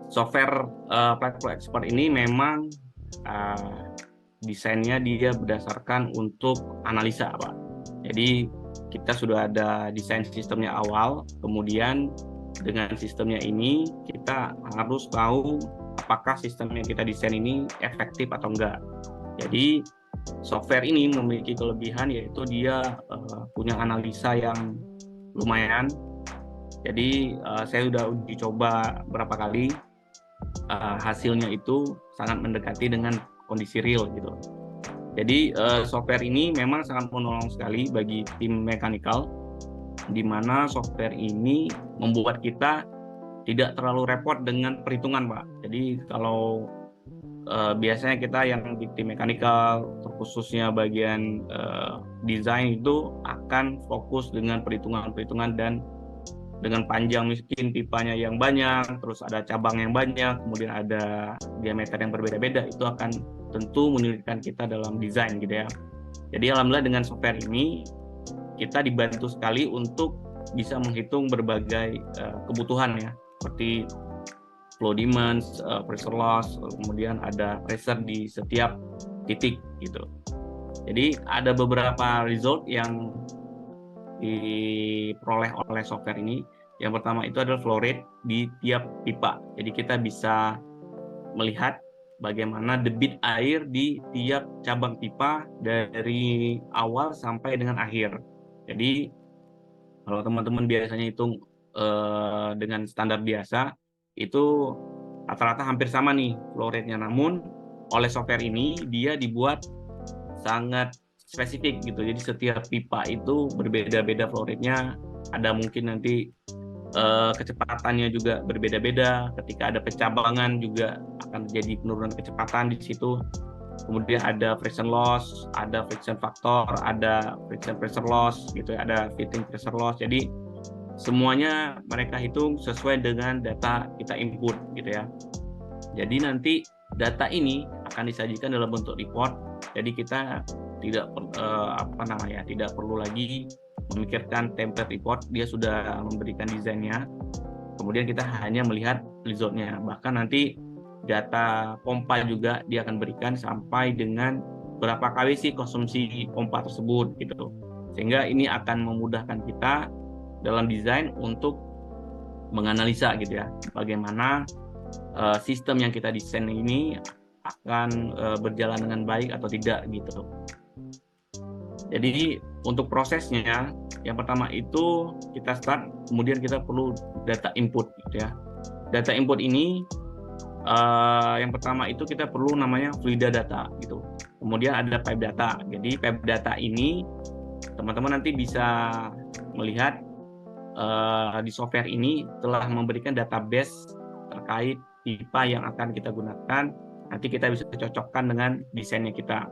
Software Platform Expert ini memang desainnya dia berdasarkan untuk analisa, Pak. Jadi kita sudah ada desain sistemnya awal, kemudian dengan sistemnya ini kita harus tahu apakah sistem yang kita desain ini efektif atau enggak. Jadi software ini memiliki kelebihan yaitu dia punya analisa yang lumayan. Jadi saya sudah uji coba berapa kali, hasilnya itu sangat mendekati dengan kondisi real gitu. Jadi software ini memang sangat menolong sekali bagi tim mechanical, di mana software ini membuat kita tidak terlalu repot dengan perhitungan, Pak. Jadi kalau biasanya kita yang di tim mechanical, khususnya bagian desain itu akan fokus dengan perhitungan-perhitungan dan dengan panjang miskin pipanya yang banyak, terus ada cabang yang banyak, kemudian ada diameter yang berbeda-beda, itu akan tentu menyulitkan kita dalam desain gitu ya. Jadi alhamdulillah dengan software ini kita dibantu sekali untuk bisa menghitung berbagai kebutuhan ya, seperti flow demands, pressure loss, kemudian ada pressure di setiap titik gitu. Jadi ada beberapa result yang diperoleh oleh software ini. Yang pertama itu adalah flow rate di tiap pipa. Jadi kita bisa melihat bagaimana debit air di tiap cabang pipa dari awal sampai dengan akhir. Jadi kalau teman-teman biasanya hitung dengan standar biasa, itu rata-rata hampir sama nih flow rate-nya. Namun oleh software ini dia dibuat sangat spesifik gitu. Jadi setiap pipa itu berbeda-beda flow rate-nya. Ada mungkin nanti kecepatannya juga berbeda-beda. Ketika ada pencabangan juga akan terjadi penurunan kecepatan di situ. Kemudian ada friction loss, ada friction factor, ada friction pressure loss gitu ya, ada fitting pressure loss. Jadi semuanya mereka hitung sesuai dengan data kita input gitu ya. Jadi nanti data ini akan disajikan dalam bentuk report. Jadi kita tidak perlu lagi memikirkan template report, dia sudah memberikan desainnya. Kemudian kita hanya melihat resultnya. Bahkan nanti data pompa juga dia akan berikan sampai dengan berapa kali sih konsumsi pompa tersebut gitu. Sehingga ini akan memudahkan kita dalam desain untuk menganalisa gitu ya, bagaimana sistem yang kita desain ini akan berjalan dengan baik atau tidak gitu. Jadi untuk prosesnya, yang pertama itu kita start, kemudian kita perlu data input gitu ya. Data input ini yang pertama itu kita perlu namanya fluida data gitu. Kemudian ada pipe data. Jadi pipe data ini teman-teman nanti bisa melihat di software ini telah memberikan database terkait pipa yang akan kita gunakan. Nanti kita bisa cocokkan dengan desainnya kita.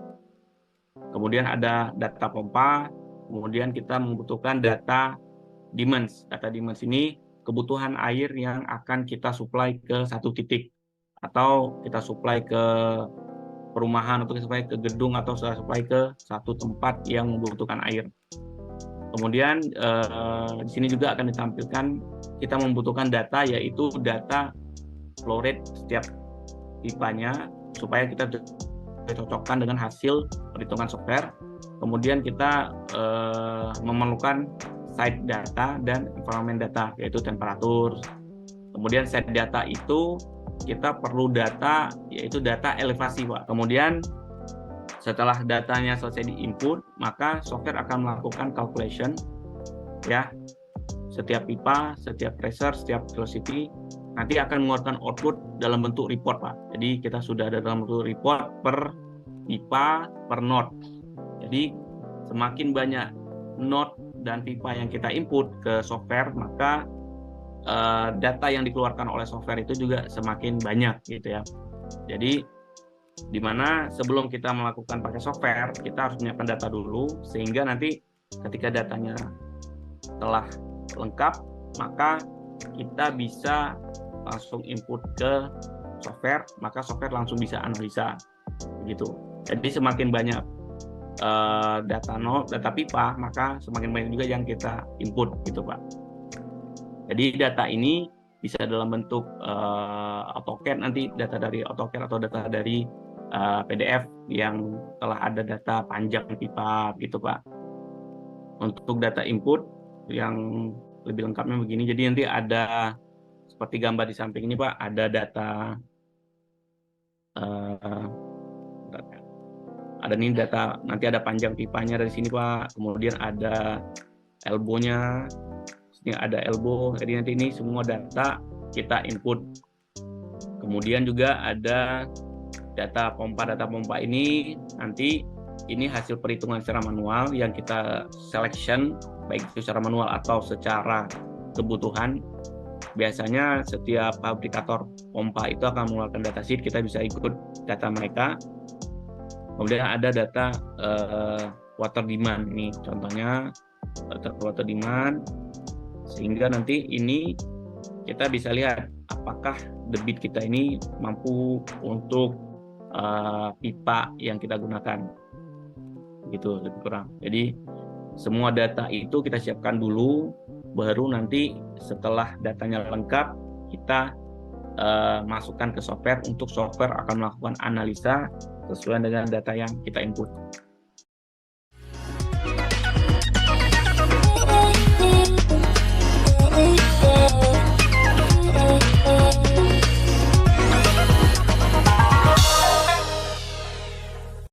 Kemudian ada data pompa, kemudian kita membutuhkan data demands. Data demands ini kebutuhan air yang akan kita supply ke satu titik, atau kita supply ke perumahan, atau kita supply ke gedung, atau kita supply ke satu tempat yang membutuhkan air. Kemudian di sini juga akan ditampilkan kita membutuhkan data, yaitu data flow rate setiap pipanya, supaya kita cocokkan dengan hasil perhitungan software. Kemudian kita memerlukan site data dan environment data, yaitu temperatur. Kemudian site data itu kita perlu data, yaitu data elevasi, Pak. Kemudian setelah datanya selesai di-input, maka software akan melakukan calculation ya. Setiap pipa, setiap pressure, setiap velocity nanti akan mengeluarkan output dalam bentuk report, Pak. Jadi kita sudah ada dalam bentuk report per pipa, per node. Jadi semakin banyak node dan pipa yang kita input ke software, maka data yang dikeluarkan oleh software itu juga semakin banyak gitu ya. Jadi di mana sebelum kita melakukan pakai software, kita harus menyiapkan data dulu, sehingga nanti ketika datanya telah lengkap, maka kita bisa langsung input ke software, maka software langsung bisa analisa begitu. Jadi semakin banyak data node, data pipa, maka semakin banyak juga yang kita input gitu, Pak. Jadi data ini bisa dalam bentuk AutoCAD, nanti data dari AutoCAD atau data dari PDF yang telah ada data panjang pipa gitu Pak. Untuk data input yang lebih lengkapnya begini, jadi nanti ada seperti gambar di samping ini Pak, ada data ada nih data, nanti ada panjang pipanya dari sini Pak, kemudian ada elbow-nya, sini ada elbow, jadi nanti ini semua data kita input. Kemudian juga ada data pompa ini nanti ini hasil perhitungan secara manual yang kita selection, baik itu secara manual atau secara kebutuhan. Biasanya setiap fabrikator pompa itu akan mengeluarkan data sheet, kita bisa ikut data mereka. Kemudian ada data water demand, ini contohnya water demand, sehingga nanti ini kita bisa lihat apakah debit kita ini mampu untuk pipa yang kita gunakan, gitu lebih kurang. Jadi semua data itu kita siapkan dulu, baru nanti setelah datanya lengkap kita masukkan ke software, untuk software akan melakukan analisa sesuai dengan data yang kita input.